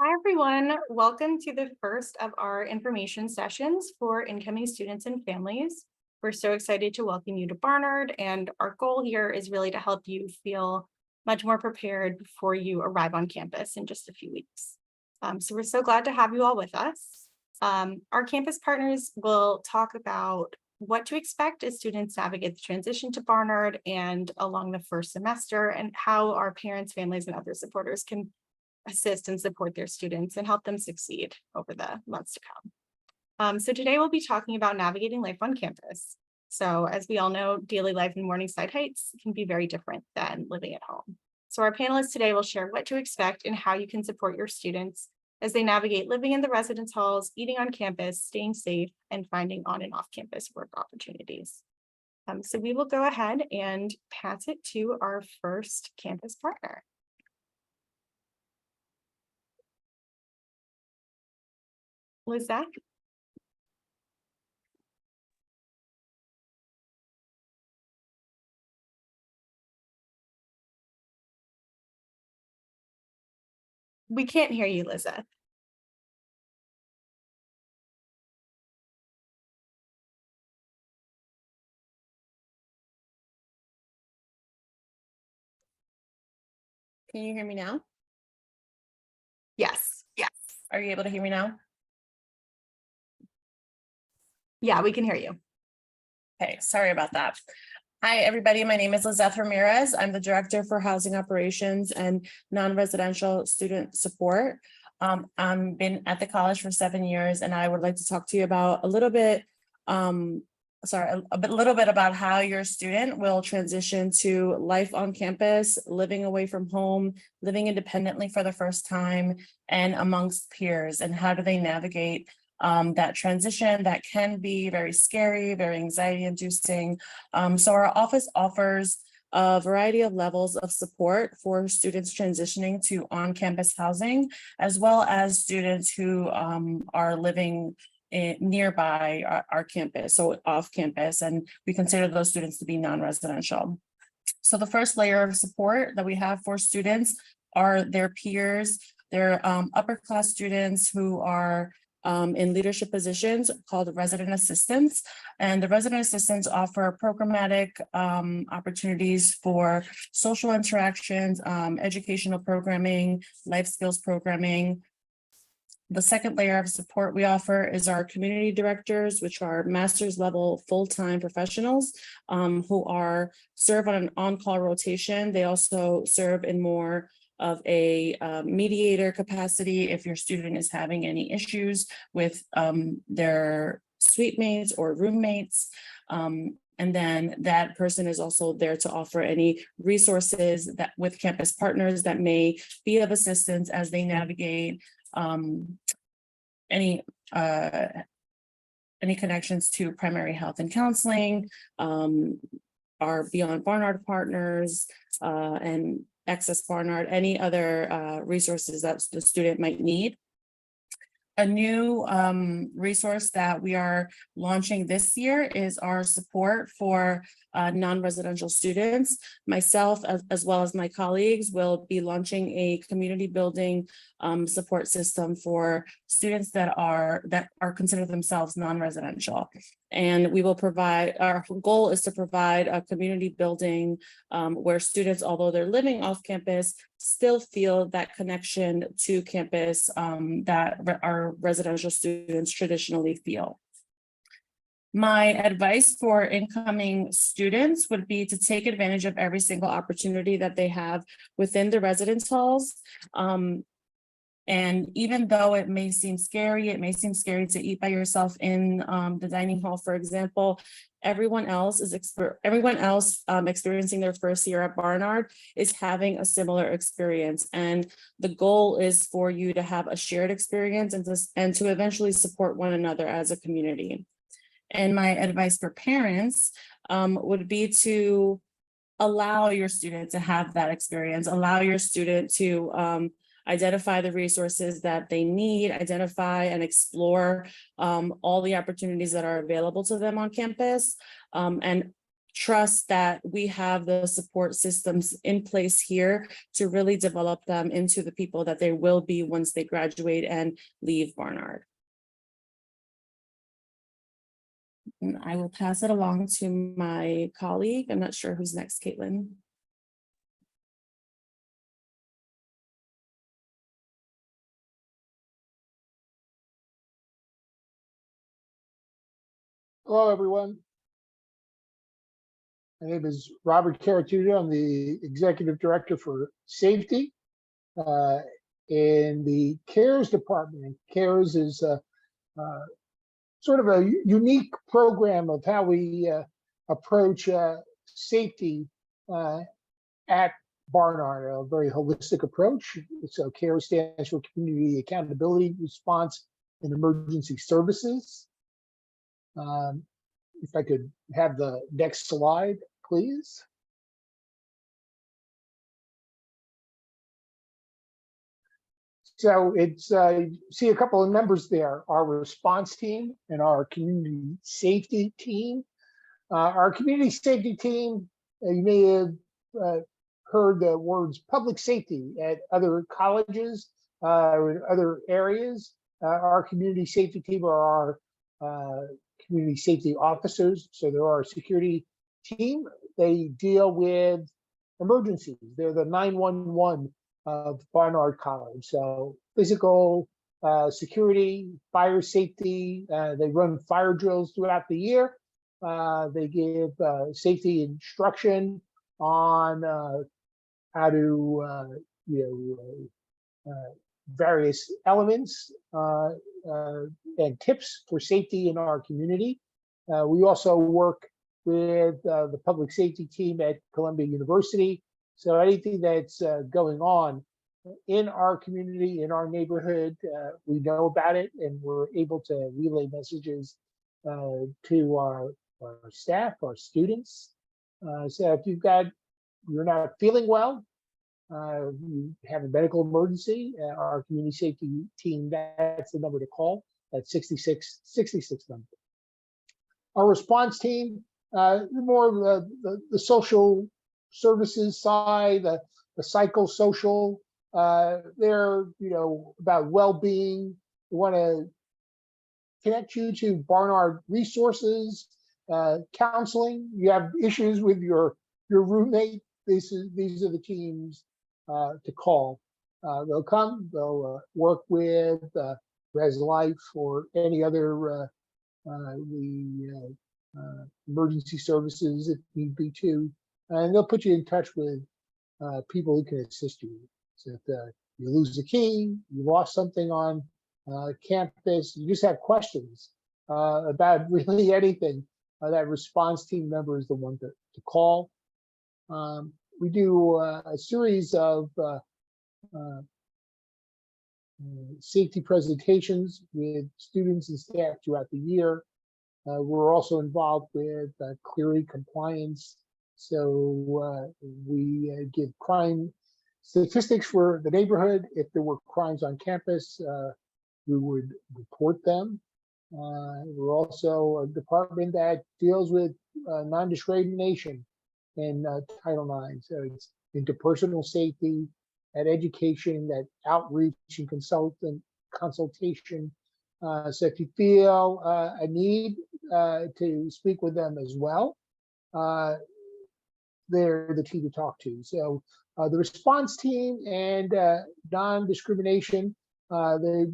Hi, everyone. Welcome to the first of our information sessions for incoming students and families. We're so excited to welcome you to Barnard, and our goal here is really to help you feel much more prepared before you arrive on campus in just a few weeks. So we're so glad to have you all with us. Our campus partners will talk about what to expect as students navigate the transition to Barnard and along the first semester, and how our parents, families, and other supporters can assist and support their students and help them succeed over the months to come. So today we'll be talking about navigating life on campus. So as we all know, daily life in Morningside Heights can be very different than living at home. So our panelists today will share what to expect and how you can support your students as they navigate living in the residence halls, eating on campus, staying safe, and finding on and off campus work opportunities. So we will go ahead and pass it to our first campus partner. Lizette? We can't hear you, Lizette. Can you hear me now? Yes. Yes. Are you able to hear me now? Yeah, we can hear you. Okay, sorry about that. Hi, everybody. My name is Lizeth Ramirez. I'm the Director for Housing Operations and Non-Residential Student Support. I've been at the college for 7 years, and I would like to talk to you about a little bit about how your student will transition to life on campus, living away from home, living independently for the first time, and amongst peers, and how do they navigate that transition that can be very scary, very anxiety inducing. So our office offers a variety of levels of support for students transitioning to on-campus housing, as well as students who are living nearby our campus, so off campus, and we consider those students to be non-residential. So the first layer of support that we have for students are their peers, their upper class students who are in leadership positions called resident assistants. And the resident assistants offer programmatic opportunities for social interactions, educational programming, life skills programming. The second layer of support we offer is our community directors, which are master's level full-time professionals who serve on an on-call rotation. They also serve in more of a mediator capacity if your student is having any issues with their suite mates or roommates. And then that person is also there to offer any resources that with campus partners that may be of assistance as they navigate any connections to primary health and counseling, our Beyond Barnard partners, and Access Barnard, any other resources that the student might need. A new resource that we are launching this year is our support for non-residential students. Myself, as well as my colleagues, will be launching a community building support system for students that are considered themselves non-residential. And we will provide, our goal is to provide a community building where students, although they're living off campus, still feel that connection to campus that our residential students traditionally feel. My advice for incoming students would be to take advantage of every single opportunity that they have within the residence halls. And even though it may seem scary to eat by yourself in the dining hall, for example, everyone else experiencing their first year at Barnard is having a similar experience. And the goal is for you to have a shared experience and to eventually support one another as a community. And my advice for parents would be to allow your student to have that experience, allow your student to identify the resources that they need, identify and explore all the opportunities that are available to them on campus, and trust that we have the support systems in place here to really develop them into the people that they will be once they graduate and leave Barnard. And I will pass it along to my colleague. I'm not sure who's next, Caitlin. Hello, everyone. My name is Robert Caratuda. I'm the Executive Director for Safety in the CARES department. CARES is sort of a unique program of how we approach safety at Barnard, a very holistic approach. So CARES stands for Community Accountability Response and Emergency Services. If I could have the next slide, please. So it's you see a couple of numbers there, our response team and our community safety team. Our community safety team, you may have heard the words public safety at other colleges or in other areas. Our community safety team are our community safety officers. So they're our security team. They deal with emergencies. They're the 911 of Barnard College. So physical security, fire safety. They run fire drills throughout the year. They give safety instruction on how to, various elements and tips for safety in our community. We also work with the public safety team at Columbia University. So anything that's going on in our community, in our neighborhood, we know about it, and we're able to relay messages to our staff, our students. So if you're not feeling well, you have a medical emergency, our community safety team, that's the number to call, that's 6666 number. Our response team, more of the social services side, the psychosocial, they're about well-being. We want to connect you to Barnard resources, counseling. You have issues with your roommate. These are the teams to call. They'll come. They'll work with Res Life or any other emergency services if need be too, and they'll put you in touch with people who can assist you. So if you lose a key, you lost something on campus, you just have questions about really anything, that response team member is the one to call. We do a series of safety presentations with students and staff throughout the year. We're also involved with Clery compliance. So we give crime statistics for the neighborhood. If there were crimes on campus, we would report them. We're also a department that deals with non-discrimination in Title IX. So it's interpersonal safety, that education, that outreach and consultation. So if you feel a need to speak with them as well, they're the team to talk to. So the response team and non-discrimination, they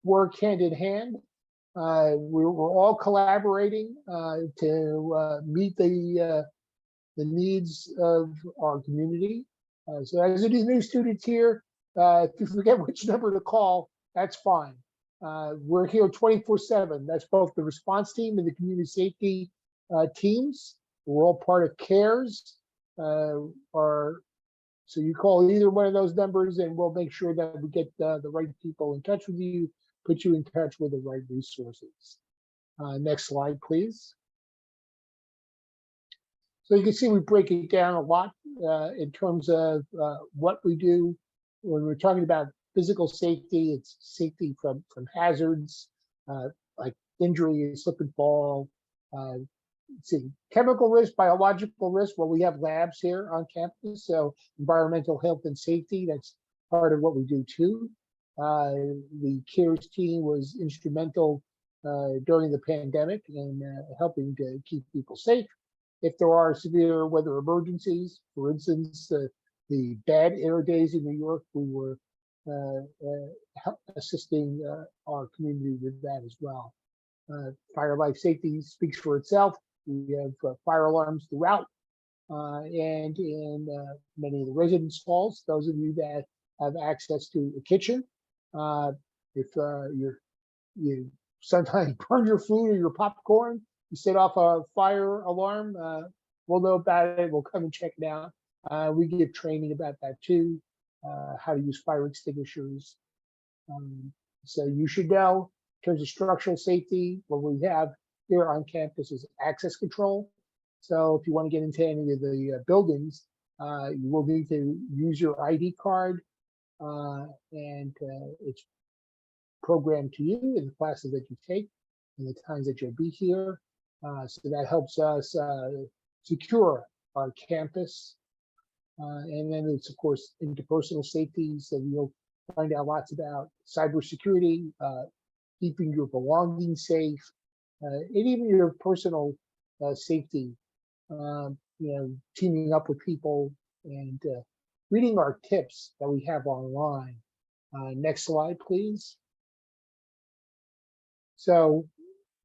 work hand in hand. We're all collaborating to meet the needs of our community. So as any new students here, if you forget which number to call, that's fine. We're here 24/7. That's both the response team and the community safety teams. We're all part of CARES. So you call either one of those numbers and we'll make sure that we get the right people in touch with you, put you in touch with the right resources. Next slide, please. So you can see we break it down a lot in terms of what we do. When we're talking about physical safety, it's safety from hazards like injury, slip and fall, let's see, chemical risk, biological risk. Well, we have labs here on campus, so environmental health and safety, that's part of what we do too. The CARES team was instrumental during the pandemic in helping to keep people safe. If there are severe weather emergencies, for instance, the bad air days in New York, we were assisting our community with that as well. Fire life safety speaks for itself. We have fire alarms throughout and in many of the residence halls. Those of you that have access to a kitchen, if you sometimes burn your food or your popcorn, you set off a fire alarm, we'll know about it. We'll come and check it out. We give training about that too, how to use fire extinguishers. So you should know in terms of structural safety, what we have here on campus is access control. So if you want to get into any of the buildings, you will need to use your ID card, and it's programmed to you in the classes that you take and the times that you'll be here. So that helps us secure our campus. And then it's, of course, interpersonal safety. So you'll find out lots about cybersecurity, keeping your belongings safe, and even your personal safety, teaming up with people and reading our tips that we have online. Next slide, please. So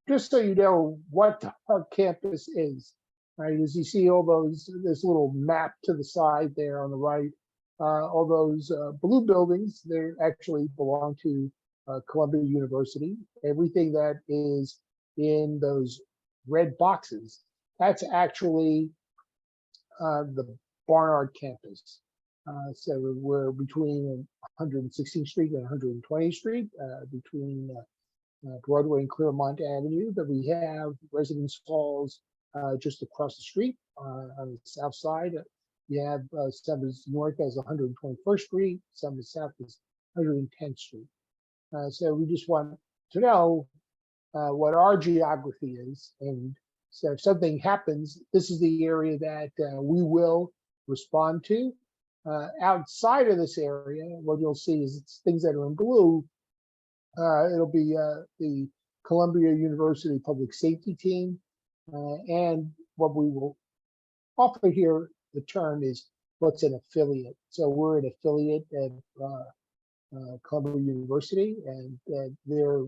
just so you know what our campus is, right? As you see all those, this little map to the side there on the right, all those blue buildings, they actually belong to Columbia University. Everything that is in those red boxes, that's actually the Barnard campus. So we're between 116th Street and 120th Street, between Broadway and Claremont Avenue, but we have residence halls just across the street on the south side. You have some as north as 121st Street, some as south as 110th Street. So we just want to know what our geography is. And so if something happens, this is the area that we will respond to. Outside of this area, what you'll see is it's things that are in blue. It'll be the Columbia University Public Safety Team. And what we will offer here, the term is what's an affiliate. So we're an affiliate at Columbia University, and their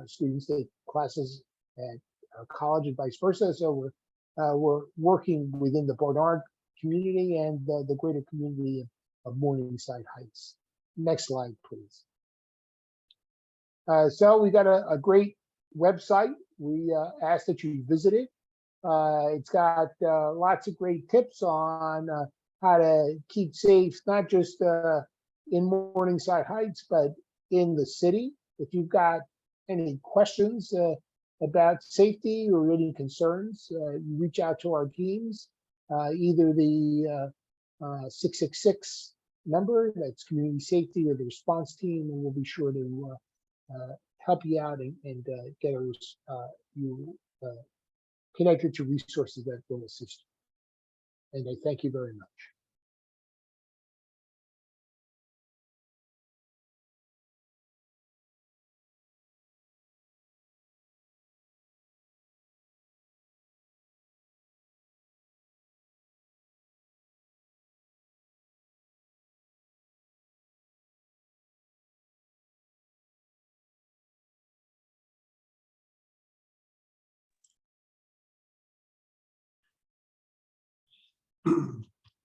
students take classes at our college and vice versa. So we're working within the Barnard community and the greater community of Morningside Heights. Next slide, please. So we got a great website. We ask that you visit it. It's got lots of great tips on how to keep safe, not just in Morningside Heights, but in the city. If you've got any questions about safety or any concerns, you reach out to our teams, either the 666 number, that's community safety, or the response team, and we'll be sure to help you out and get you connected to resources that will assist you. And I thank you very much.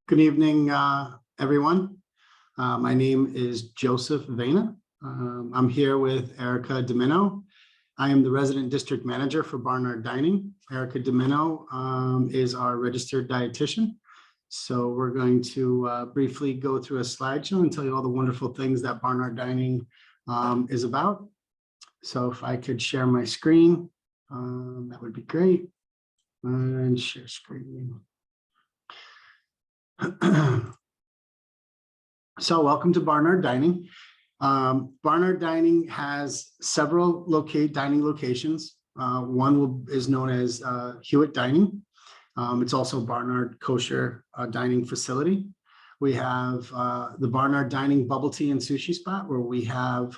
Good evening, everyone. My name is Joseph Vena. I'm here with Erica Domino. I am the resident district manager for Barnard Dining. Erica Domino is our registered dietitian. So we're going to briefly go through a slideshow and tell you all the wonderful things that Barnard Dining is about. So if I could share my screen, that would be great. And share screen. So welcome to Barnard Dining. Barnard Dining has several dining locations. One is known as Hewitt Dining. It's also Barnard Kosher Dining Facility. We have the Barnard Dining Bubble Tea and Sushi Spot, where we have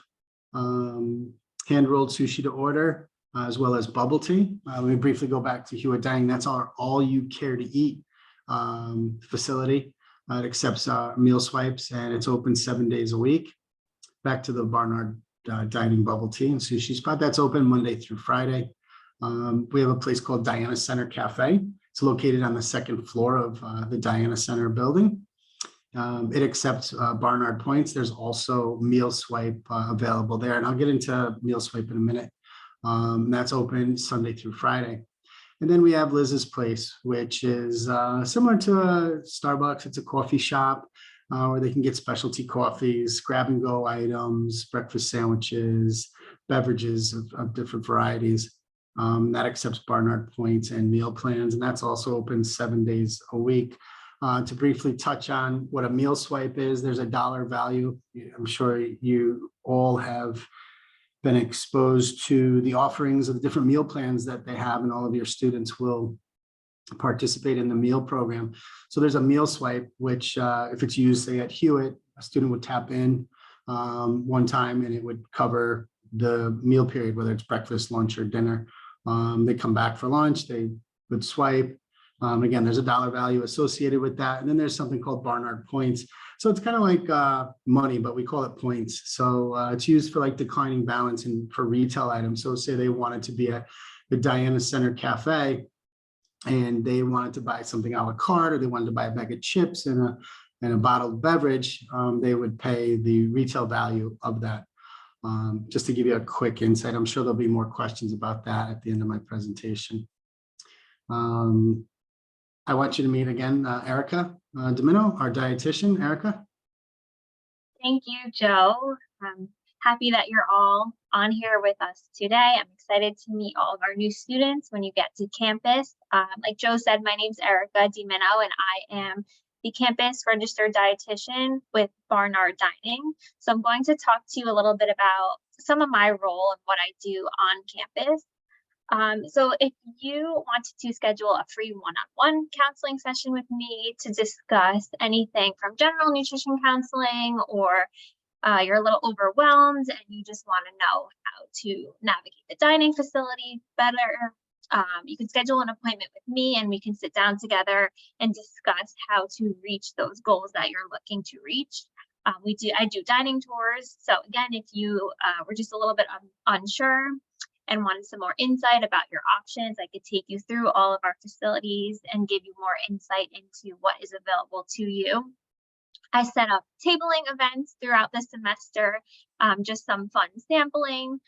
hand-rolled sushi to order, as well as bubble tea. Let me briefly go back to Hewitt Dining. That's our all-you-care-to-eat facility. It accepts meal swipes, and it's open 7 days a week. Back to the Barnard Dining Bubble Tea and Sushi Spot. That's open Monday through Friday. We have a place called Diana Center Cafe. It's located on the second floor of the Diana Center building. It accepts Barnard points. There's also meal swipe available there, and I'll get into meal swipe in a minute. That's open Sunday through Friday. And then we have Liz's Place, which is similar to a Starbucks. It's a coffee shop where they can get specialty coffees, grab and go items, breakfast sandwiches, beverages of different varieties. That accepts Barnard points and meal plans, and that's also open 7 days a week. To briefly touch on what a meal swipe is, there's a dollar value. I'm sure you all have been exposed to the offerings of the different meal plans that they have, and all of your students will participate in the meal program. So there's a meal swipe, which if it's used, say at Hewitt, a student would tap in one time and it would cover the meal period, whether it's breakfast, lunch, or dinner. They come back for lunch, they would swipe. Again, there's a dollar value associated with that. And then there's something called Barnard points. So it's kind of like money, but we call it points. So it's used for like declining balance and for retail items. So say they wanted to be at the Diana Center Cafe and they wanted to buy something a la carte, or they wanted to buy a bag of chips and a bottled beverage, they would pay the retail value of that. Just to give you a quick insight, I'm sure there'll be more questions about that at the end of my presentation. I want you to meet again, Erica Domino, our dietitian. Erica. Thank you, Joe. I'm happy that you're all on here with us today. I'm excited to meet all of our new students when you get to campus. Like Joe said, my name's Erica Domino, and I am the campus registered dietitian with Barnard Dining. So I'm going to talk to you a little bit about some of my role and what I do on campus. So if you wanted to schedule a free one-on-one counseling session with me to discuss anything from general nutrition counseling, or you're a little overwhelmed and you just want to know how to navigate the dining facility better, you can schedule an appointment with me and we can sit down together and discuss how to reach those goals that you're looking to reach. I do dining tours. So again, if you were just a little bit unsure and wanted some more insight about your options, I could take you through all of our facilities and give you more insight into what is available to you. I set up tabling events throughout the semester, just some fun sampling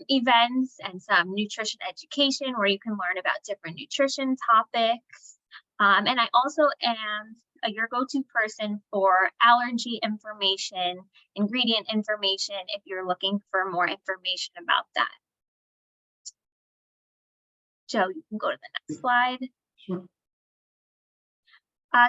events and some nutrition education where you can learn about different nutrition topics. And I also am your go-to person for allergy information, ingredient information, if you're looking for more information about that. Joe, you can go to the next slide. Sure.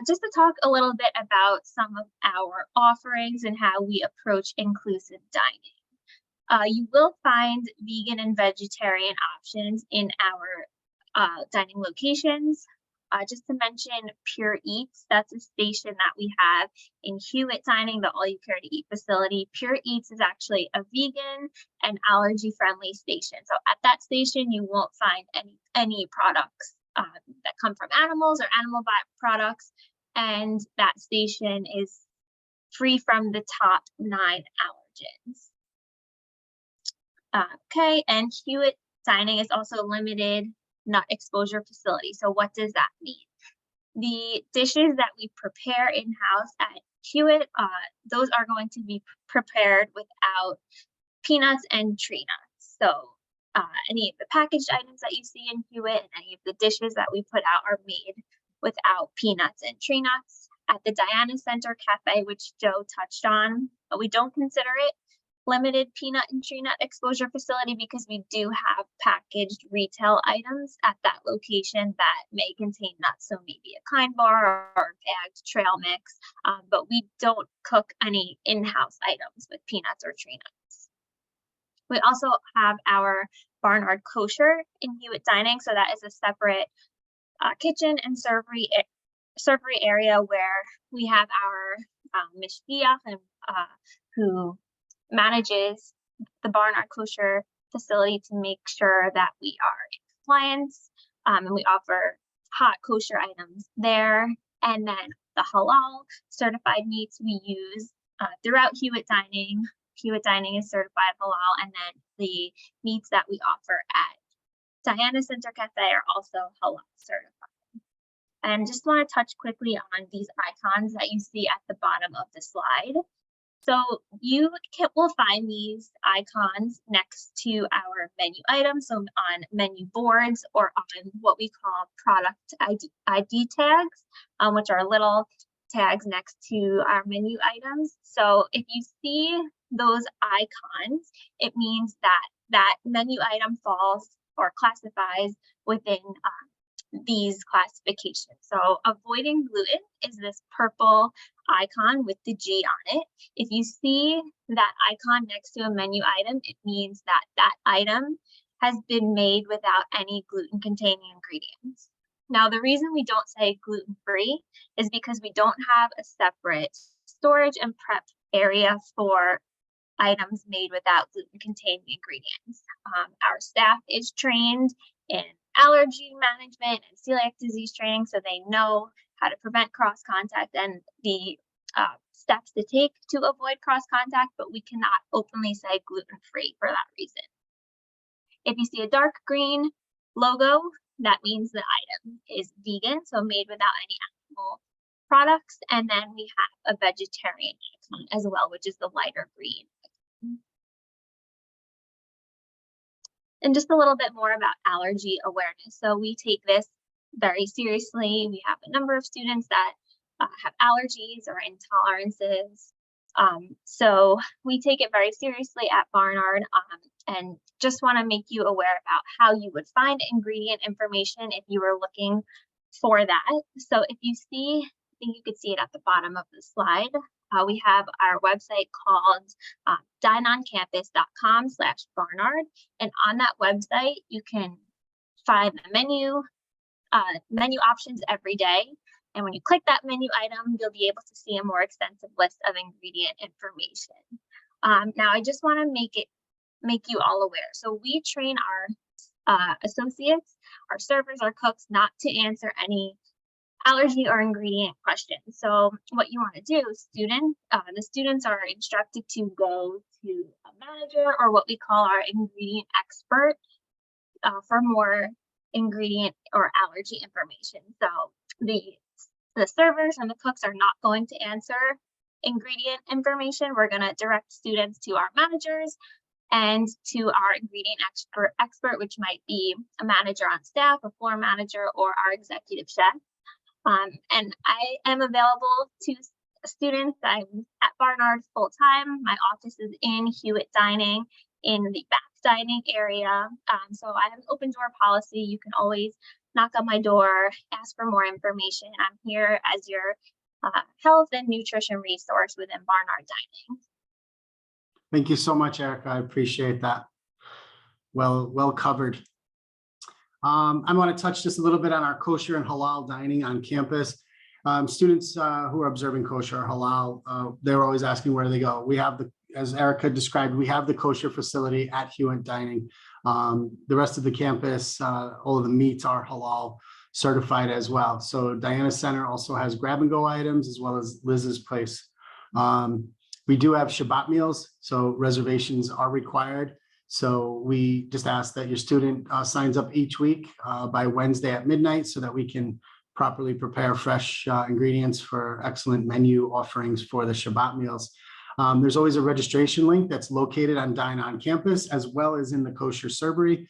Just to talk a little bit about some of our offerings and how we approach inclusive dining. You will find vegan and vegetarian options in our dining locations. Just to mention Pure Eats, that's a station that we have in Hewitt Dining, the All You Care to Eat facility. Pure Eats is actually a vegan and allergy-friendly station. So at that station, you won't find any products that come from animals or animal products, and that station is free from the top 9 allergens. Okay, and Hewitt Dining is also a limited nut exposure facility. So what does that mean? The dishes that we prepare in-house at Hewitt, those are going to be prepared without peanuts and tree nuts. So any of the packaged items that you see in Hewitt and any of the dishes that we put out are made without peanuts and tree nuts. At the Diana Center Cafe, which Joe touched on, but we don't consider it limited peanut and tree nut exposure facility because we do have packaged retail items at that location that may contain nuts. So maybe a Kind bar or bagged trail mix, but we don't cook any in-house items with peanuts or tree nuts. We also have our Barnard Kosher in Hewitt Dining, so that is a separate kitchen and servery area where we have our mishgiach who manages the Barnard Kosher facility to make sure that we are in compliance, and we offer hot kosher items there. And then the halal certified meats we use throughout Hewitt Dining. Hewitt Dining is certified halal, and then the meats that we offer at Diana Center Cafe are also halal certified. And just want to touch quickly on these icons that you see at the bottom of the slide. So you will find these icons next to our menu items, so on menu boards or on what we call product ID tags, which are little tags next to our menu items. So if you see those icons, it means that that menu item falls or classifies within these classifications. So avoiding gluten is this purple icon with the G on it. If you see that icon next to a menu item, it means that that item has been made without any gluten-containing ingredients. Now, the reason we don't say gluten-free is because we don't have a separate storage and prep area for items made without gluten-containing ingredients. Our staff is trained in allergy management and celiac disease training, so they know how to prevent cross contact and the steps to take to avoid cross contact, but we cannot openly say gluten-free for that reason. If you see a dark green logo, that means the item is vegan, so made without any animal products. And then we have a vegetarian icon as well, which is the lighter green. And just a little bit more about allergy awareness. So we take this very seriously. We have a number of students that have allergies or intolerances. So we take it very seriously at Barnard, and just want to make you aware about how you would find ingredient information if you were looking for that. So if you see, I think you could see it at the bottom of the slide. We have our website called dineoncampus.com/Barnard, and on that website you can find the menu options every day. And when you click that menu item, you'll be able to see a more extensive list of ingredient information. Now, I just want to make you all aware. So we train our associates, our servers, our cooks, not to answer any allergy or ingredient questions. So what you want to do, the students are instructed to go to a manager or what we call our ingredient expert for more ingredient or allergy information. So the servers and the cooks are not going to answer ingredient information. We're going to direct students to our managers and to our ingredient expert, which might be a manager on staff, a floor manager, or our executive chef. And I am available to students. I'm at Barnard full time. My office is in Hewitt Dining in the back dining area. So I have an open door policy. You can always knock on my door, ask for more information. I'm here as your health and nutrition resource within Barnard Dining. Thank you so much, Erica. I appreciate that. Well covered. I want to touch just a little bit on our kosher and halal dining on campus. Students who are observing kosher or halal, they're always asking where they go. We have as Erica described, we have the kosher facility at Hewitt Dining. The rest of the campus, all of the meats are halal certified as well. So Diana Center also has grab and go items as well as Liz's Place. We do have Shabbat meals, so reservations are required. So we just ask that your student signs up each week by Wednesday at midnight so that we can properly prepare fresh ingredients for excellent menu offerings for the Shabbat meals. There's always a registration link that's located on Dine on Campus, as well as in the kosher servery.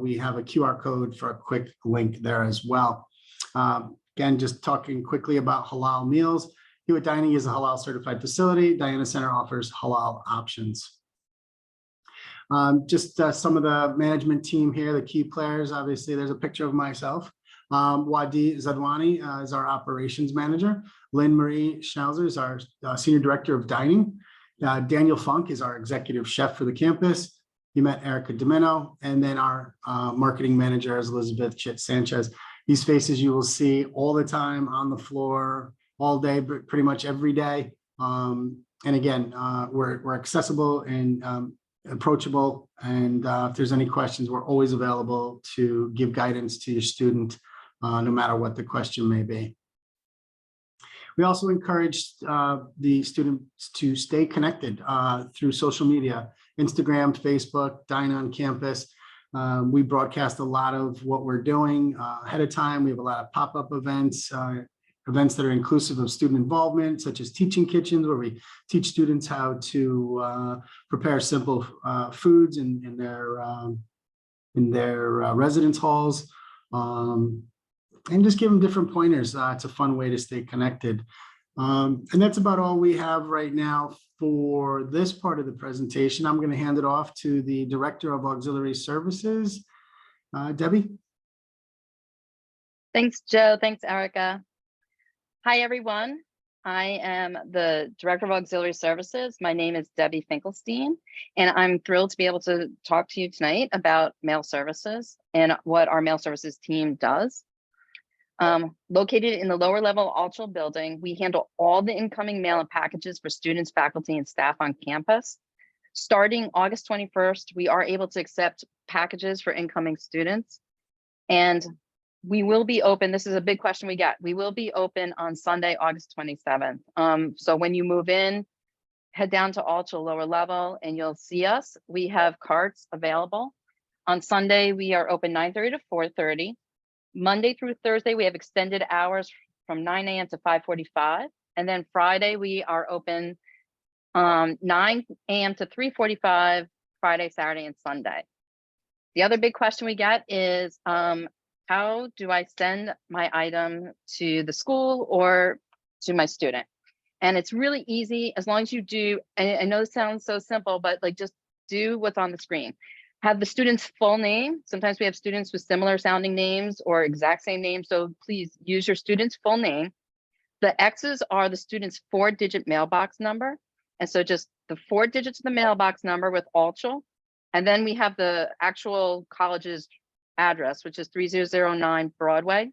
We have a QR code for a quick link there as well. Again, just talking quickly about halal meals. Hewitt Dining is a halal certified facility. Diana Center offers halal options. Some of the management team here, the key players. Obviously, there's a picture of myself. Wadi Zadwani is our operations manager. Lynn Marie Schnauzer is our senior director of dining. Daniel Funk is our executive chef for the campus. you met Erica Domino, and then our marketing manager is Elizabeth Chit Sanchez. These faces you will see all the time on the floor, all day, but pretty much every day. And again, we're accessible and approachable. And if there's any questions, we're always available to give guidance to your student, no matter what the question may be. We also encourage the students to stay connected through social media, Instagram, Facebook, Dine on Campus. We broadcast a lot of what we're doing ahead of time. We have a lot of pop-up events, events that are inclusive of student involvement, such as teaching kitchens, where we teach students how to prepare simple foods in their residence halls, and just give them different pointers. It's a fun way to stay connected. And that's about all we have right now for this part of the presentation. I'm going to hand it off to the Director of Auxiliary Services, Debbie. Thanks, Joe. Thanks, Erica. Hi, everyone. I am the Director of Auxiliary Services. My name is Debbie Finkelstein, and I'm thrilled to be able to talk to you tonight about mail services and what our mail services team does. Located in the lower level Altschul building, we handle all the incoming mail and packages for students, faculty, and staff on campus. Starting August 21st, we are able to accept packages for incoming students. And we will be open. This is a big question we get. We will be open on Sunday, August 27th. So when you move in, head down to Altschul lower level and you'll see us. We have carts available. On Sunday, we are open 9:30 to 4:30. Monday through Thursday, we have extended hours from 9 a.m. to 5:45. And then Friday, we are open 9 a.m. to 3:45, Friday, Saturday, and Sunday. The other big question we get is, how do I send my item to the school or to my student? And it's really easy as long as you do, I know this sounds so simple, but like just do what's on the screen. Have the student's full name. Sometimes we have students with similar sounding names or exact same names. So please use your student's full name. The X's are the student's 4-digit mailbox number. And so just the 4 digits of the mailbox number with Altschul. And then we have the actual college's address, which is 3009 Broadway.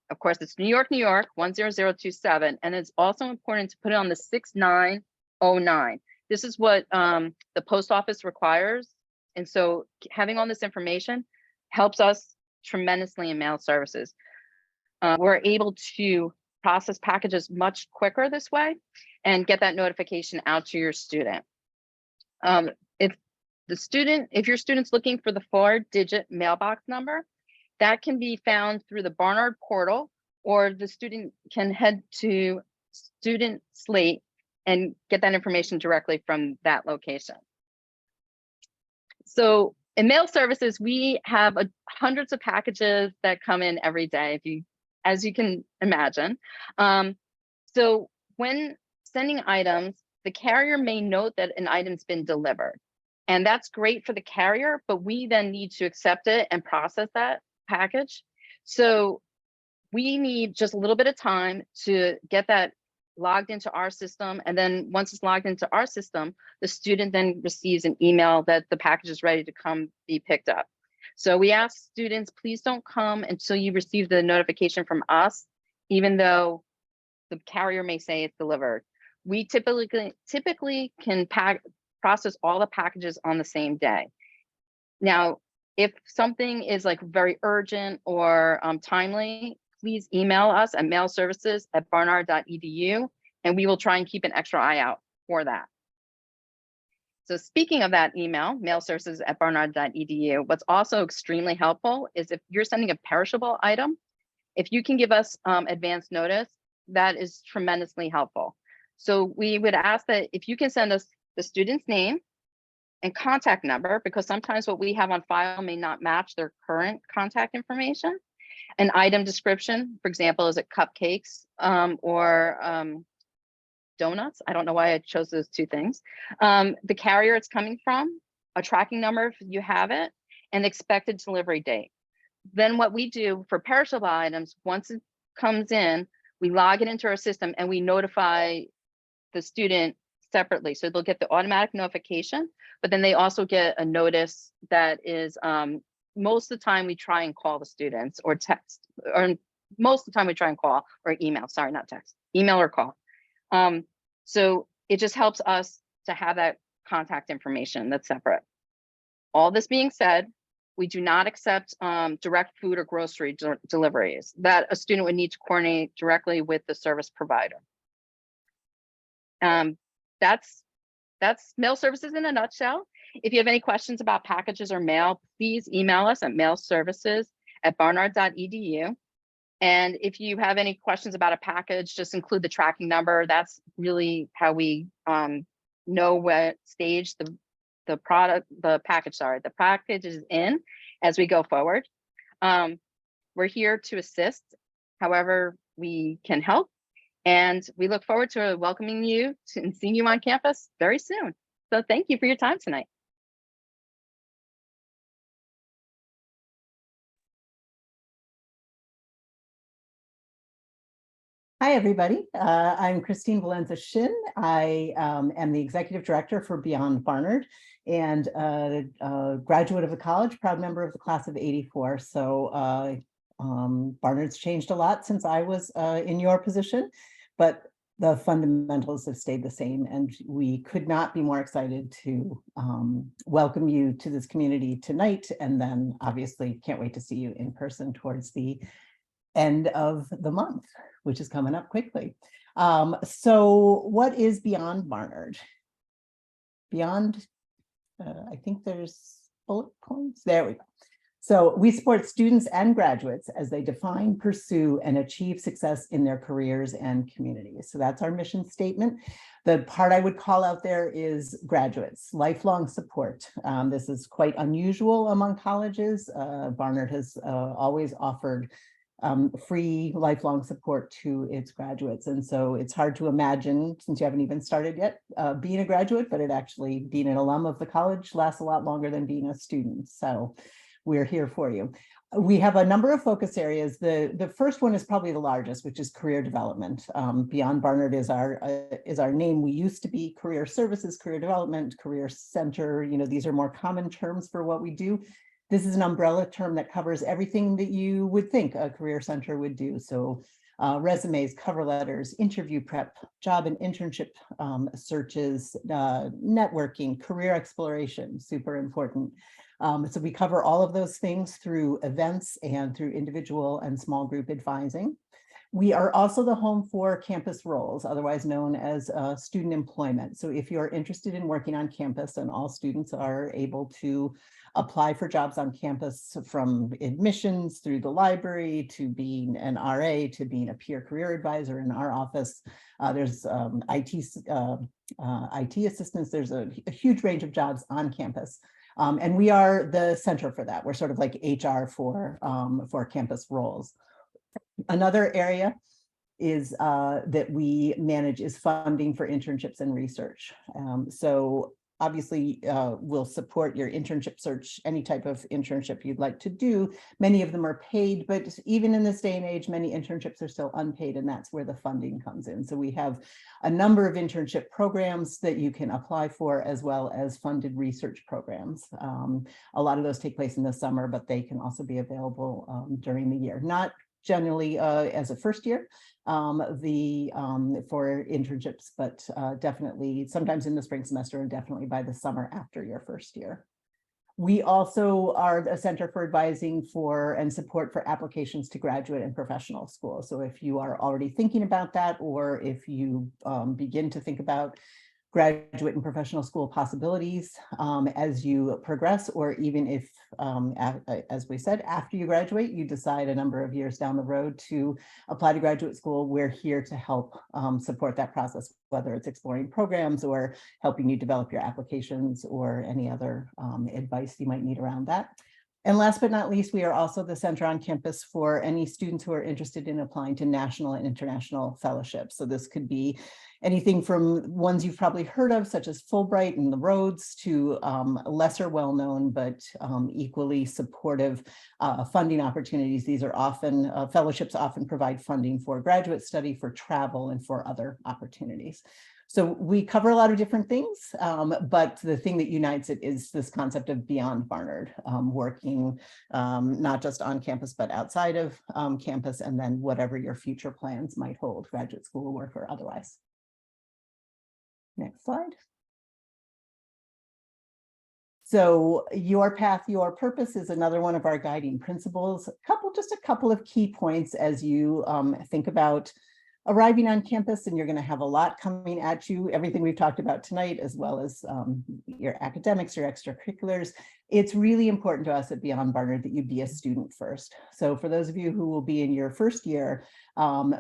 Of course, it's New York, New York, 10027. And it's also important to put it on the 6909. This is what the post office requires. And so having all this information helps us tremendously in mail services. We're able to process packages much quicker this way and get that notification out to your student. If your student's looking for the 4-digit mailbox number, that can be found through the Barnard portal, or the student can head to Student Slate and get that information directly from that location. So in mail services, we have hundreds of packages that come in every day, as you can imagine. So when sending items, the carrier may note that an item's been delivered. And that's great for the carrier, but we then need to accept it and process that package. So we need just a little bit of time to get that logged into our system. And then once it's logged into our system, the student then receives an email that the package is ready to come be picked up. So we ask students, please don't come until you receive the notification from us, even though the carrier may say it's delivered. We typically can process all the packages on the same day. Now, if something is like very urgent or timely, please email us at mailservices@barnard.edu, and we will try and keep an extra eye out for that. So speaking of that email, mailservices@barnard.edu, what's also extremely helpful is if you're sending a perishable item, if you can give us advance notice, that is tremendously helpful. So we would ask that if you can send us the student's name and contact number, because sometimes what we have on file may not match their current contact information. An item description, for example, is it cupcakes or donuts? I don't know why I chose those two things. The carrier it's coming from, a tracking number if you have it, and expected delivery date. Then what we do for perishable items, once it comes in, we log it into our system and we notify the student separately. So they'll get the automatic notification, but then they also get a notice that is, most of the time we try and call the students or text, or most of the time we try and call or email, sorry, not text, email or call. So it just helps us to have that contact information that's separate. All this being said, we do not accept direct food or grocery deliveries that a student would need to coordinate directly with the service provider. That's mail services in a nutshell. If you have any questions about packages or mail, please email us at mailservices@barnard.edu. And if you have any questions about a package, just include the tracking number. That's really how we know what stage the package is in as we go forward. We're here to assist however we can help. And we look forward to welcoming you and seeing you on campus very soon. So thank you for your time tonight. Hi, everybody. I'm Christine Valenza-Shin. I am the Executive Director for Beyond Barnard and a graduate of the college, proud member of the class of '84. So Barnard's changed a lot since I was in your position, but the fundamentals have stayed the same, and we could not be more excited to welcome you to this community tonight, and then obviously can't wait to see you in person towards the end of the month, which is coming up quickly. So what is Beyond Barnard? Beyond, I think there's bullet points. There we go. So we support students and graduates as they define, pursue, and achieve success in their careers and communities. So that's our mission statement. The part I would call out there is graduates, lifelong support. This is quite unusual among colleges. Barnard has always offered free lifelong support to its graduates. And so it's hard to imagine, since you haven't even started yet, being a graduate, but it actually being an alum of the college lasts a lot longer than being a student. So we're here for you. We have a number of focus areas. The first one is probably the largest, which is career development. Beyond Barnard is our name. We used to be career services, career development, career center. You know, these are more common terms for what we do. This is an umbrella term that covers everything that you would think a career center would do. So resumes, cover letters, interview prep, job and internship searches, networking, career exploration, super important. So we cover all of those things through events and through individual and small group advising. We are also the home for campus roles, otherwise known as student employment. So if you're interested in working on campus, and all students are able to apply for jobs on campus, from admissions through the library to being an RA to being a peer career advisor in our office. There's IT assistants. There's a huge range of jobs on campus. And we are the center for that. We're sort of like HR for campus roles. Another area is that we manage is funding for internships and research. So obviously we'll support your internship search, any type of internship you'd like to do. Many of them are paid, but even in this day and age, many internships are still unpaid, and that's where the funding comes in. So we have a number of internship programs that you can apply for, as well as funded research programs. A lot of those take place in the summer, but they can also be available during the year. Not generally as a first year for internships, but definitely sometimes in the spring semester, and definitely by the summer after your first year. We also are a center for advising for and support for applications to graduate and professional school. So if you are already thinking about that, or if you begin to think about graduate and professional school possibilities as you progress, or even if, as we said, after you graduate, you decide a number of years down the road to apply to graduate school, we're here to help support that process, whether it's exploring programs or helping you develop your applications or any other advice you might need around that. And last but not least, we are also the center on campus for any students who are interested in applying to national and international fellowships. So this could be anything from ones you've probably heard of, such as Fulbright and the Rhodes, to lesser well-known but equally supportive funding opportunities. These are often, fellowships often provide funding for graduate study, for travel, and for other opportunities. So we cover a lot of different things, but the thing that unites it is this concept of beyond Barnard, working not just on campus, but outside of campus, and then whatever your future plans might hold, graduate school work or otherwise. Next slide. So your path, your purpose is another one of our guiding principles. Just a couple of key points as you think about arriving on campus, and you're going to have a lot coming at you, everything we've talked about tonight, as well as your academics, your extracurriculars. It's really important to us at Beyond Barnard that you be a student first. So for those of you who will be in your first year,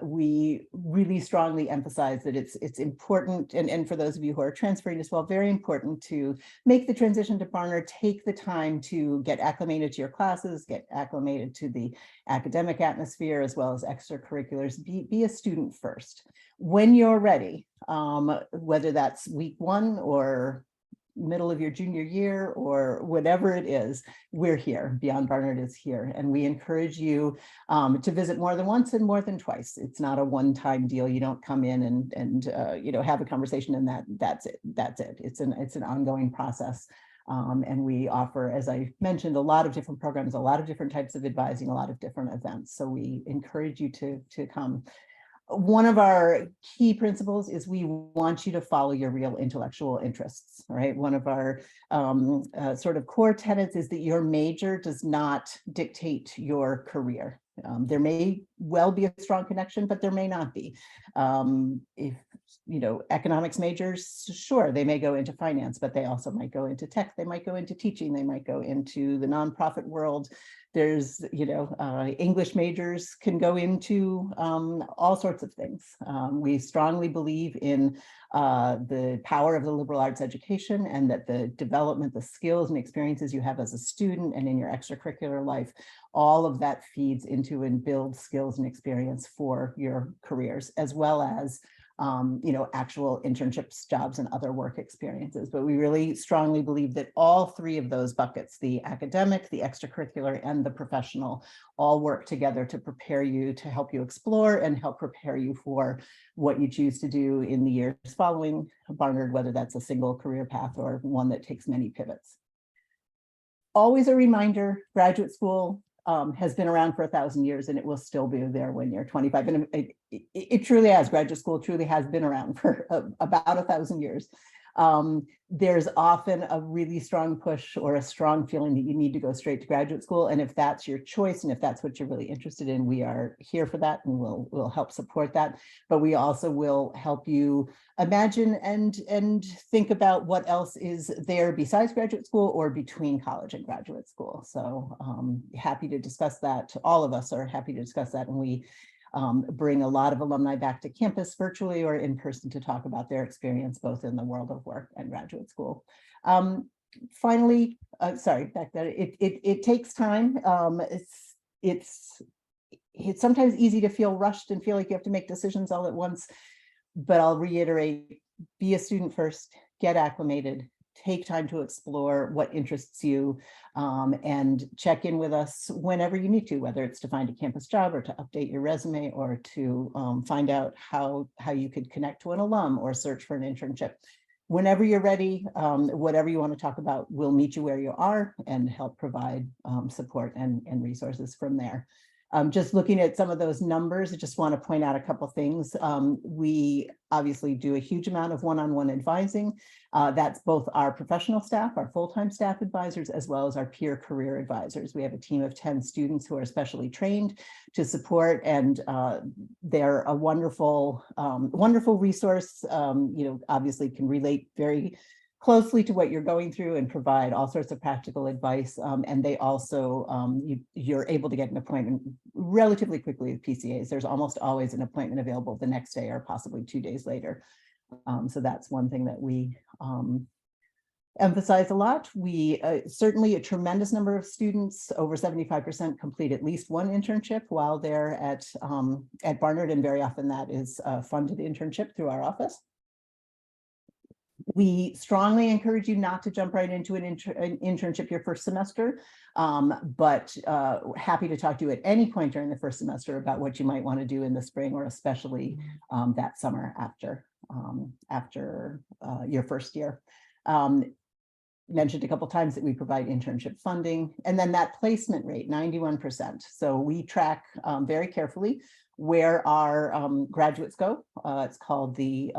we really strongly emphasize that it's important, and for those of you who are transferring as well, very important to make the transition to Barnard, take the time to get acclimated to your classes, get acclimated to the academic atmosphere, as well as extracurriculars. Be a student first. When you're ready, whether that's week 1 or middle of your junior year or whatever it is, we're here. Beyond Barnard is here, and we encourage you to visit more than once and more than twice. It's not a one-time deal. You don't come in and have a conversation and that's it. It's an ongoing process. And we offer, as I mentioned, a lot of different programs, a lot of different types of advising, a lot of different events. So we encourage you to come. One of our key principles is we want you to follow your real intellectual interests, right? One of our sort of core tenets is that your major does not dictate your career. There may well be a strong connection, but there may not be. If economics majors, sure, they may go into finance, but they also might go into tech, they might go into teaching, they might go into the nonprofit world. There's, English majors can go into all sorts of things. We strongly believe in the power of the liberal arts education, and that the development, the skills and experiences you have as a student and in your extracurricular life, all of that feeds into and builds skills and experience for your careers, as well as actual internships, jobs, and other work experiences. But we really strongly believe that all 3 of those buckets, the academic, the extracurricular, and the professional, all work together to prepare you, to help you explore and help prepare you for what you choose to do in the years following Barnard, whether that's a single career path or one that takes many pivots. Always a reminder, graduate school has been around for 1,000 years, and it will still be there when you're 25. And it truly has. Graduate school truly has been around for about 1,000 years. There's often a really strong push or a strong feeling that you need to go straight to graduate school. And if that's your choice, and if that's what you're really interested in, we are here for that, and we'll help support that. But we also will help you imagine and think about what else is there besides graduate school or between college and graduate school. So happy to discuss that. All of us are happy to discuss that. And we bring a lot of alumni back to campus virtually or in person to talk about their experience both in the world of work and graduate school. Finally, sorry, back there, it takes time. It's sometimes easy to feel rushed and feel like you have to make decisions all at once, but I'll reiterate, be a student first, get acclimated, take time to explore what interests you, and check in with us whenever you need to, whether it's to find a campus job or to update your resume or to find out how you could connect to an alum or search for an internship. Whenever you're ready, whatever you want to talk about, we'll meet you where you are and help provide support and resources from there. Just looking at some of those numbers, I just want to point out a couple things. We obviously do a huge amount of one-on-one advising. That's both our professional staff, our full-time staff advisors, as well as our peer career advisors. We have a team of 10 students who are specially trained to support, and they're a wonderful, wonderful resource. Obviously can relate very closely to what you're going through and provide all sorts of practical advice. And they also, you're able to get an appointment relatively quickly with PCAs. There's almost always an appointment available the next day or possibly 2 days later. So that's one thing that we emphasize a lot. We certainly a tremendous number of students, over 75%, complete at least one internship while they're at Barnard, and very often that is a funded internship through our office. We strongly encourage you not to jump right into an internship your first semester, but happy to talk to you at any point during the first semester about what you might want to do in the spring or especially that summer after. after your first year. Mentioned a couple times that we provide internship funding, and then that placement rate, 91%. So we track very carefully where our graduates go. It's called the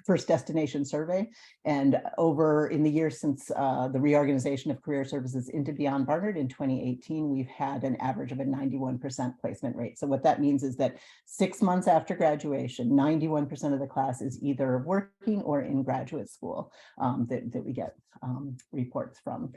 First Destination Survey. And over in the years since the reorganization of career services into Beyond Barnard in 2018, we've had an average of a 91% placement rate. So what that means is that 6 months after graduation, 91% of the class is either working or in graduate school that we get reports from.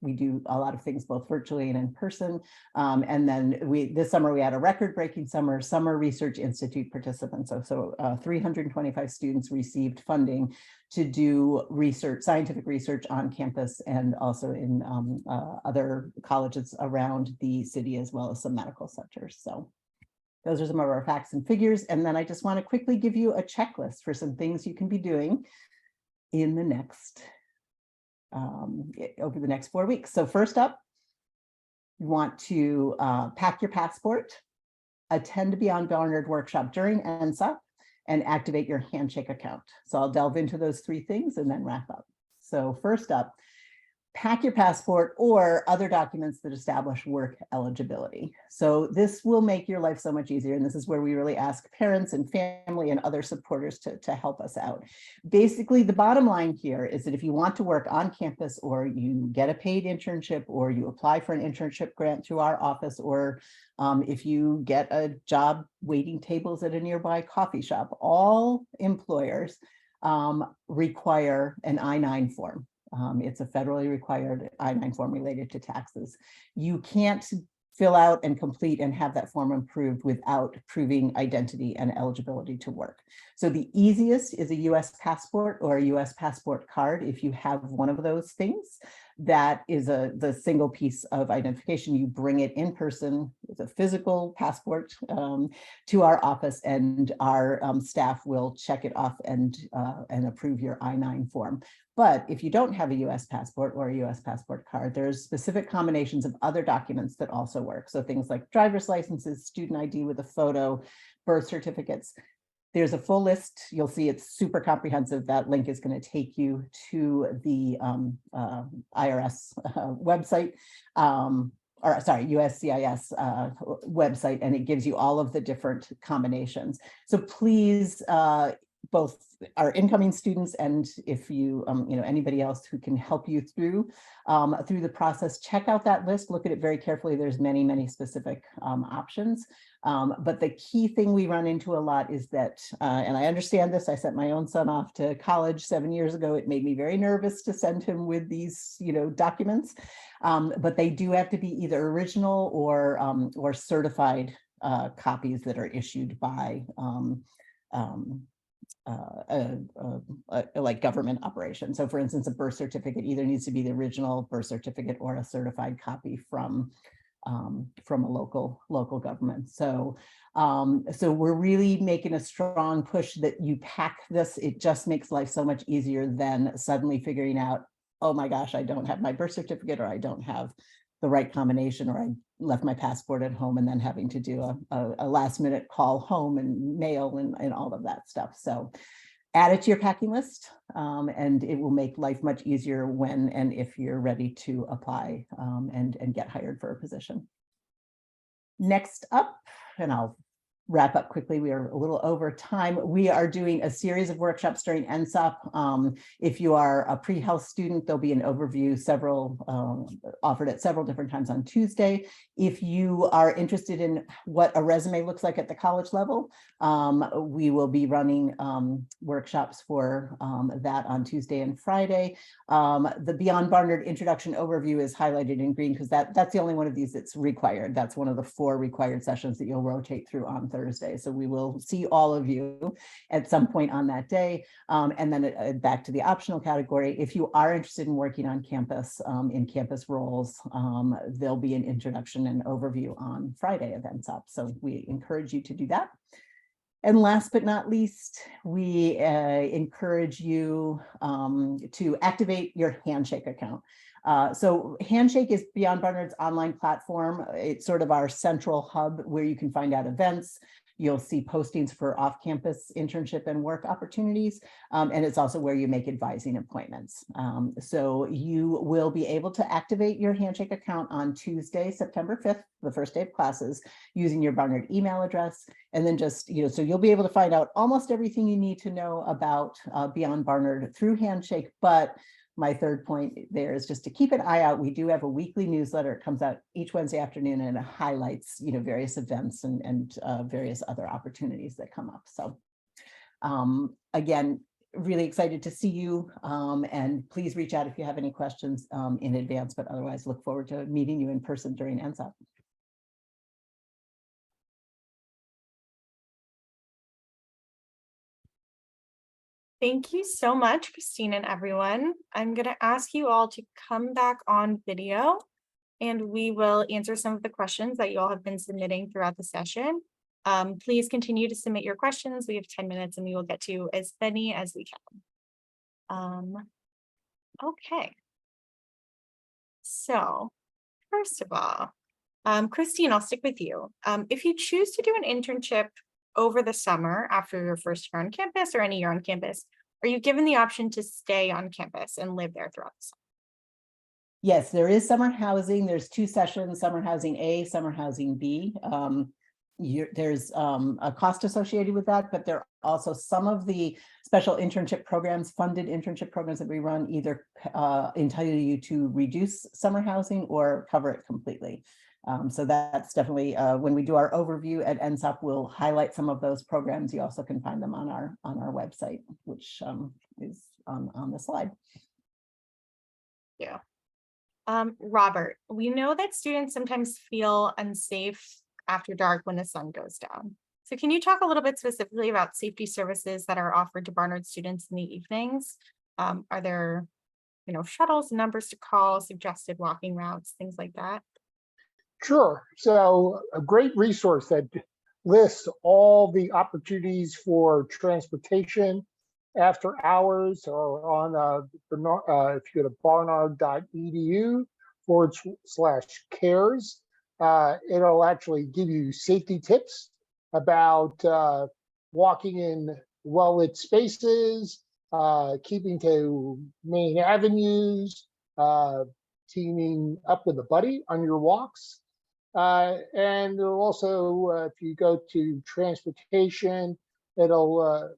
We do a lot of things both virtually and in person. And then this summer we had a record-breaking summer research institute participants. So 325 students received funding to do research, scientific research on campus and also in other colleges around the city, as well as some medical centers. So those are some of our facts and figures. And then I just want to quickly give you a checklist for some things you can be doing in the next over the next 4 weeks. So first up, you want to pack your passport, attend a Beyond Barnard workshop during NSOP, and activate your handshake account. So I'll delve into those 3 things and then wrap up. So first up, pack your passport or other documents that establish work eligibility. So this will make your life so much easier. And this is where we really ask parents and family and other supporters to help us out. Basically, the bottom line here is that if you want to work on campus, or you get a paid internship, or you apply for an internship grant through our office, or if you get a job waiting tables at a nearby coffee shop, all employers require an I-9 form. It's a federally required I-9 form related to taxes. You can't fill out and complete and have that form approved without proving identity and eligibility to work. So the easiest is a US passport or a US passport card. If you have one of those things, that is the single piece of identification. You bring it in person with a physical passport to our office, and our staff will check it off and approve your I-9 form. But if you don't have a US passport or a US passport card, there's specific combinations of other documents that also work. So things like driver's licenses, student ID with a photo, birth certificates. There's a full list. You'll see it's super comprehensive. That link is going to take you to the IRS website, or sorry, USCIS website, and it gives you all of the different combinations. So please, both our incoming students and if you, anybody else who can help you through the process, check out that list, look at it very carefully. There's many, many specific options. But the key thing we run into a lot is that, and I understand this, I sent my own son off to college 7 years ago. It made me very nervous to send him with these, documents, but they do have to be either original or certified copies that are issued by like government operation. So for instance, a birth certificate either needs to be the original birth certificate or a certified copy from a local government. So so we're really making a strong push that you pack this. It just makes life so much easier than suddenly figuring out, oh my gosh, I don't have my birth certificate, or I don't have the right combination, or I left my passport at home, and then having to do a last minute call home and mail and all of that stuff. So add it to your packing list, and it will make life much easier when and if you're ready to apply and get hired for a position. Next up, and I'll wrap up quickly, we are a little over time. We are doing a series of workshops during NSOP. If you are a pre-health student, there'll be an overview, offered at several different times on Tuesday. If you are interested in what a resume looks like at the college level, we will be running workshops for that on Tuesday and Friday. The Beyond Barnard introduction overview is highlighted in green because that's the only one of these that's required. That's one of the 4 required sessions that you'll rotate through on Thursday. So we will see all of you at some point on that day. And then back to the optional category. If you are interested in working on campus, in campus roles, there'll be an introduction and overview on Friday of NSOP. So we encourage you to do that. And last but not least, we encourage you to activate your Handshake account. So Handshake is Beyond Barnard's online platform. It's sort of our central hub where you can find out events, You'll see postings for off-campus internship and work opportunities. And it's also where you make advising appointments. So you will be able to activate your Handshake account on Tuesday, September 5th, the first day of classes, using your Barnard email address. And then just, so you'll be able to find out almost everything you need to know about Beyond Barnard through Handshake. But my third point there is just to keep an eye out. We do have a weekly newsletter. It comes out each Wednesday afternoon, and it highlights, various events and various other opportunities that come up. So again, really excited to see you, and please reach out if you have any questions in advance, but otherwise look forward to meeting you in person during NSOP. Thank you so much, Christine and everyone. I'm going to ask you all to come back on video, and we will answer some of the questions that you all have been submitting throughout the session. Please continue to submit your questions. We have 10 minutes and we will get to as many as we can. Okay. So first of all, Christine, I'll stick with you. If you choose to do an internship over the summer after your first year on campus or any year on campus, are you given the option to stay on campus and live there throughout the summer? Yes, there is summer housing. There's two sessions, summer housing A, summer housing B. There's a cost associated with that, but there are also some of the special internship programs, funded internship programs that we run either entitle you to reduce summer housing or cover it completely. So that's definitely, when we do our overview at NSOP, we'll highlight some of those programs. You also can find them on our website, which is on the slide. Yeah. Robert, we know that students sometimes feel unsafe after dark when the sun goes down. So can you talk a little bit specifically about safety services that are offered to Barnard students in the evenings? Are there, shuttles, numbers to call, suggested walking routes, things like that? Sure. So a great resource that lists all the opportunities for transportation after hours or on if you go to barnard.edu/cares, it'll actually give you safety tips about walking in well-lit spaces, keeping to main avenues, teaming up with a buddy on your walks. And it'll also, if you go to transportation, it'll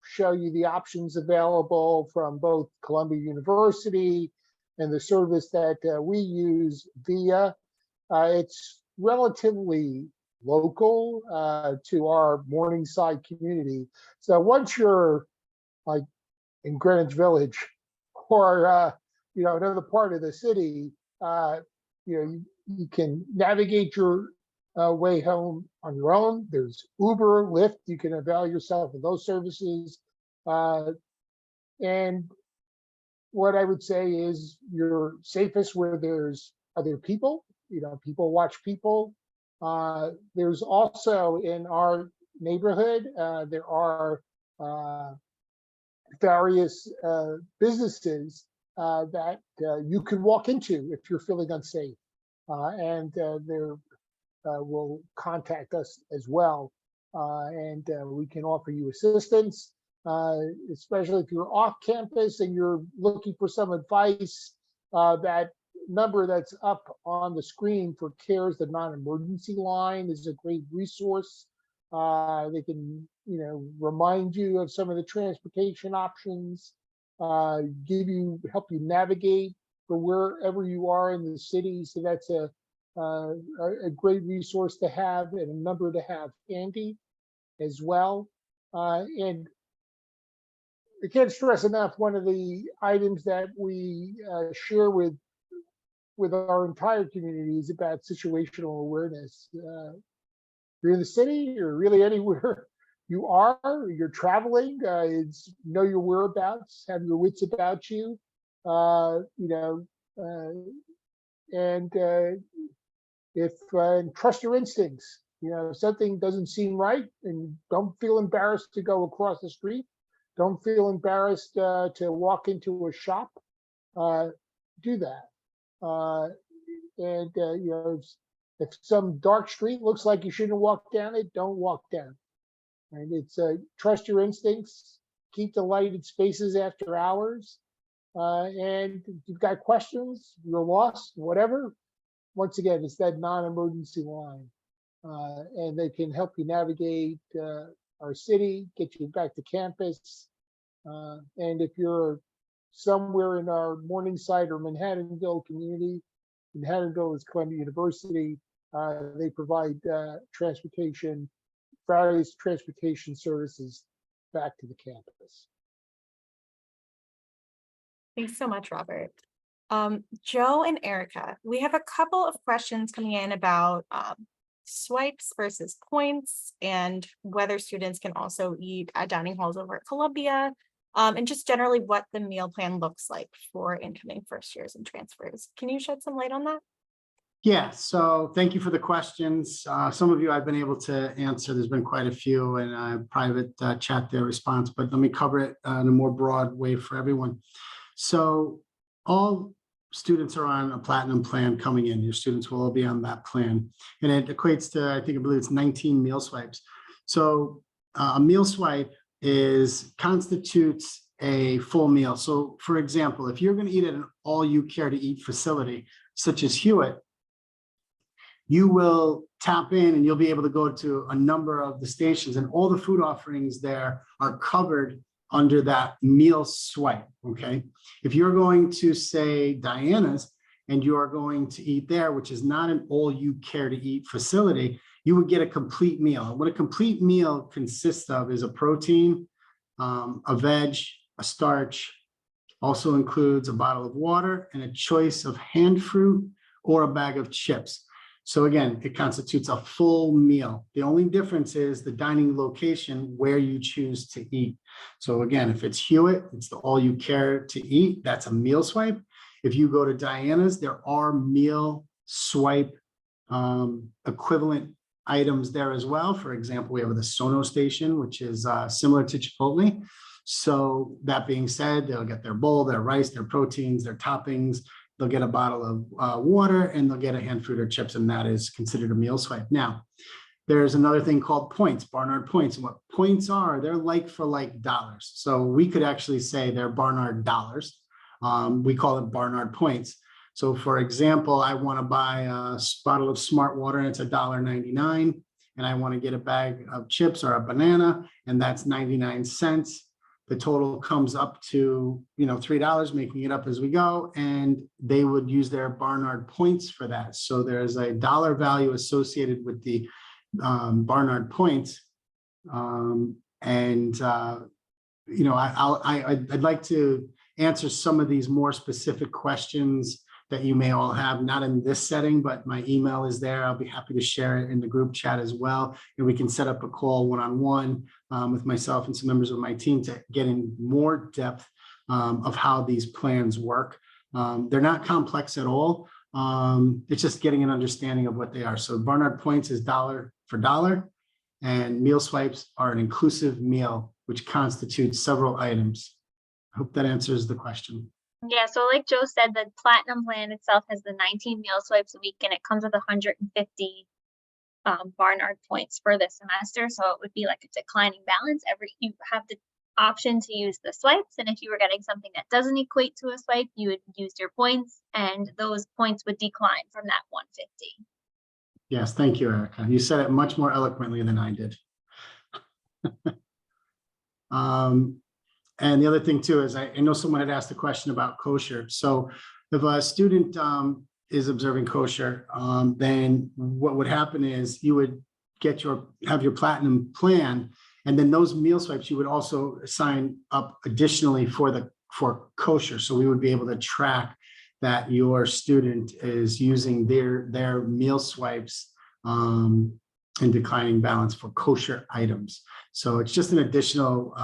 show you the options available from both Columbia University and the service that we use, VIA. It's relatively local to our Morningside community. So once you're like in Greenwich Village or another part of the city, you can navigate your way home on your own. There's Uber, Lyft. You can avail yourself of those services. And what I would say is you're safest where there's other people. People watch people. There's also in our neighborhood, there are various businesses that you can walk into if you're feeling unsafe. And they will contact us as well. And we can offer you assistance, especially if you're off campus and you're looking for some advice. That number that's up on the screen for CARES, the non-emergency line, is a great resource. They can, remind you of some of the transportation options, help you navigate for wherever you are in the city. So that's a great resource to have and a number to have handy as well. And I can't stress enough, one of the items that we share with our entire community is about situational awareness. You're in the city or really anywhere you are, you're traveling, it's know your whereabouts, have your wits about you, and trust your instincts. If something doesn't seem right, and don't feel embarrassed to go across the street. Don't feel embarrassed to walk into a shop. Do that. If some dark street looks like you shouldn't walk down it, don't walk down. And it's trust your instincts, keep the lighted spaces after hours. And if you've got questions, you're lost, whatever. Once again, it's that non-emergency line. And they can help you navigate our city, get you back to campus. And if you're somewhere in our Morningside or Manhattanville community, Manhattanville is Columbia University. They provide transportation, various transportation services back to the campus. Thanks so much, Robert. Joe and Erica, we have a couple of questions coming in about swipes versus points and whether students can also eat at dining halls over at Columbia, and just generally what the meal plan looks like for incoming first years and transfers. Can you shed some light on that? Yeah, so thank you for the questions. Some of you I've been able to answer. There's been quite a few in a private chat their response, but let me cover it in a more broad way for everyone. So all students are on a platinum plan coming in. Your students will all be on that plan. And it equates to, I believe it's 19 meal swipes. So a meal swipe constitutes a full meal. So for example, if you're going to eat at an all you care to eat facility, such as Hewitt, you will tap in and you'll be able to go to a number of the stations, and all the food offerings there are covered under that meal swipe, okay? If you're going to, say, Diana's, and you are going to eat there, which is not an all you care to eat facility, you would get a complete meal. What a complete meal consists of is a protein, a veg, a starch, also includes a bottle of water and a choice of hand fruit or a bag of chips. So again, it constitutes a full meal. The only difference is the dining location where you choose to eat. So again, if it's Hewitt, it's the all you care to eat, that's a meal swipe. If you go to Diana's, there are meal swipe equivalent items there as well. For example, we have the Sono station, which is similar to Chipotle. So that being said, they'll get their bowl, their rice, their proteins, their toppings. They'll get a bottle of water, and they'll get a hand fruit or chips, and that is considered a meal swipe. Now, there's another thing called points, Barnard points. And what points are, they're like for like dollars. So we could actually say they're Barnard dollars. We call it Barnard points. So for example, I want to buy a bottle of Smart Water and it's $1.99, and I want to get a bag of chips or a banana, and that's 99 cents. The total comes up to, $3, making it up as we go, and they would use their Barnard points for that. So there's a dollar value associated with the Barnard points. I'd like to answer some of these more specific questions that you may all have, not in this setting, but my email is there. I'll be happy to share it in the group chat as well. And we can set up a call one-on-one with myself and some members of my team to get in more depth of how these plans work. They're not complex at all. It's just getting an understanding of what they are. So Barnard points is dollar for dollar, and meal swipes are an inclusive meal, which constitutes several items. I hope that answers the question. Yeah, so like Joe said, the platinum plan itself has the 19 meal swipes a week, and it comes with 150 Barnard points for the semester. So it would be like a declining balance. You have the option to use the swipes, and if you were getting something that doesn't equate to a swipe, you would use your points, and those points would decline from that 150. Yes, thank you, Erica. You said it much more eloquently than I did. And the other thing too is I know someone had asked a question about kosher. So if a student is observing kosher, then what would happen is you would have your platinum plan, and then those meal swipes you would also sign up additionally for kosher. So we would be able to track that your student is using their meal swipes in declining balance for kosher items. So it's just an additional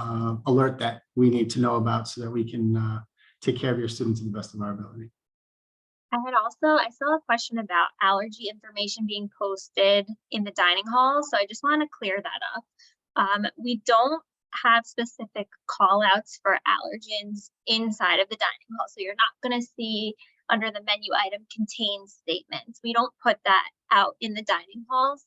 alert that we need to know about so that we can take care of your students to the best of our ability. I saw a question about allergy information being posted in the dining hall. So I just want to clear that up. We don't have specific call outs for allergens inside of the dining hall. So you're not going to see under the menu item contains statements. We don't put that out in the dining halls.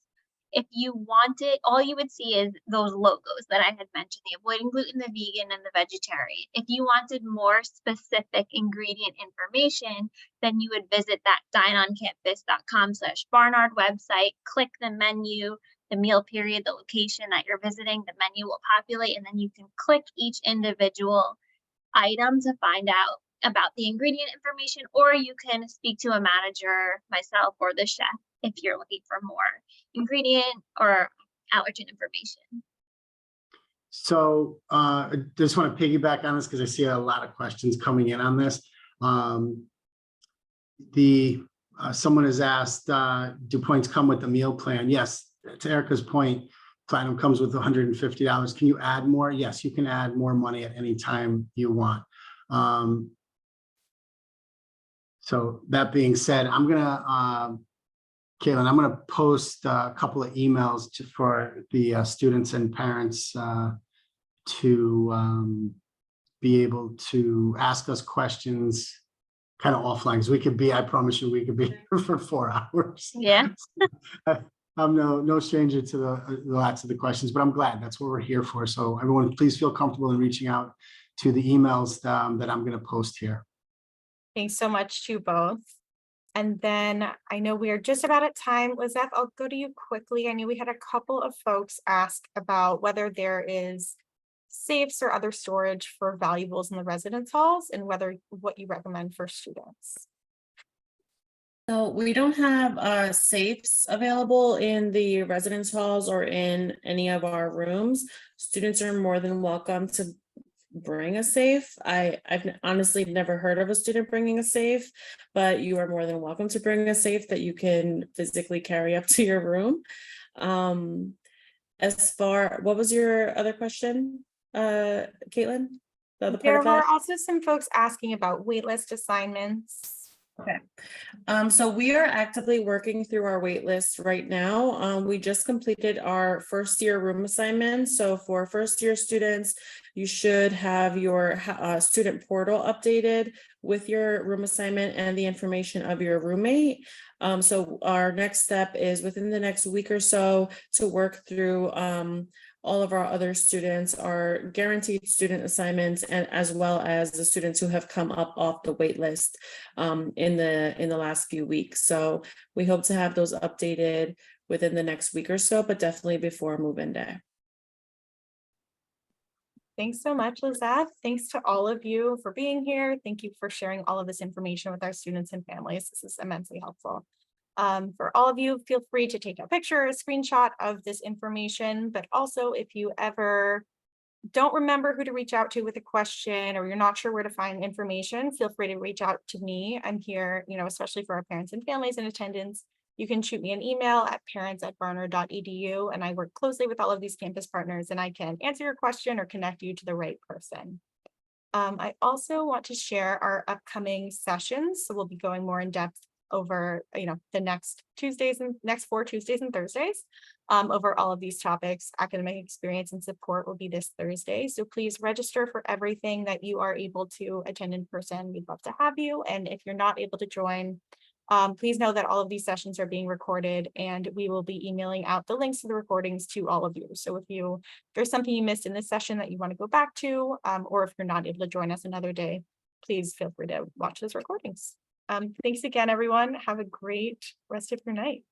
If you wanted, all you would see is those logos that I had mentioned, the avoiding gluten, the vegan, and the vegetarian. If you wanted more specific ingredient information, then you would visit that dineoncampus.com/Barnard website, click the menu, the meal period, the location that you're visiting, the menu will populate, and then you can click each individual item to find out about the ingredient information, or you can speak to a manager, myself, or the chef if you're looking for more ingredient or allergen information. So I just want to piggyback on this because I see a lot of questions coming in on this. Someone has asked, do points come with the meal plan? Yes, to Erica's point, Platinum comes with $150. Can you add more? Yes, you can add more money at any time you want. So that being said, I'm gonna, Caitlin, I'm gonna post a couple of emails for the students and parents to be able to ask us questions kind of offline, because we could be, I promise you, we could be here for 4 hours. Yeah. I'm no stranger to the lots of the questions, but I'm glad that's what we're here for. So everyone, please feel comfortable in reaching out to the emails that I'm going to post here. Thanks so much to both. And then I know we are just about at time. Lizeth, I'll go to you quickly. I know we had a couple of folks ask about whether there is safes or other storage for valuables in the residence halls and what you recommend for students. So we don't have safes available in the residence halls or in any of our rooms. Students are more than welcome to bring a safe. I've honestly never heard of a student bringing a safe, but you are more than welcome to bring a safe that you can physically carry up to your room. What was your other question, Caitlin? The other part There of that? were also some folks asking about waitlist assignments. Okay. So we are actively working through our wait list right now. We just completed our first year room assignments. So for first year students, you should have your student portal updated with your room assignment and the information of your roommate. So our next step is within the next week or so to work through all of our other students, are guaranteed student assignments, and as well as the students who have come up off the wait list in the last few weeks. So we hope to have those updated within the next week or so, but definitely before move-in day. Thanks so much, Lizeth. Thanks to all of you for being here. Thank you for sharing all of this information with our students and families. This is immensely helpful. For all of you, feel free to take a picture or a screenshot of this information, but also if you ever don't remember who to reach out to with a question, or you're not sure where to find information, feel free to reach out to me. I'm here, especially for our parents and families in attendance. You can shoot me an email at parents@barnard.edu, and I work closely with all of these campus partners, and I can answer your question or connect you to the right person. I also want to share our upcoming sessions. So we'll be going more in depth over the next 4 Tuesdays and Thursdays over all of these topics. Academic experience and support will be this Thursday, so please register for everything that you are able to attend in person. We'd love to have you, and if you're not able to join, please know that all of these sessions are being recorded, and we will be emailing out the links to the recordings to all of you. So if there's something you missed in this session that you want to go back to, or if you're not able to join us another day, please feel free to watch those recordings. Thanks again, everyone. Have a great rest of your night.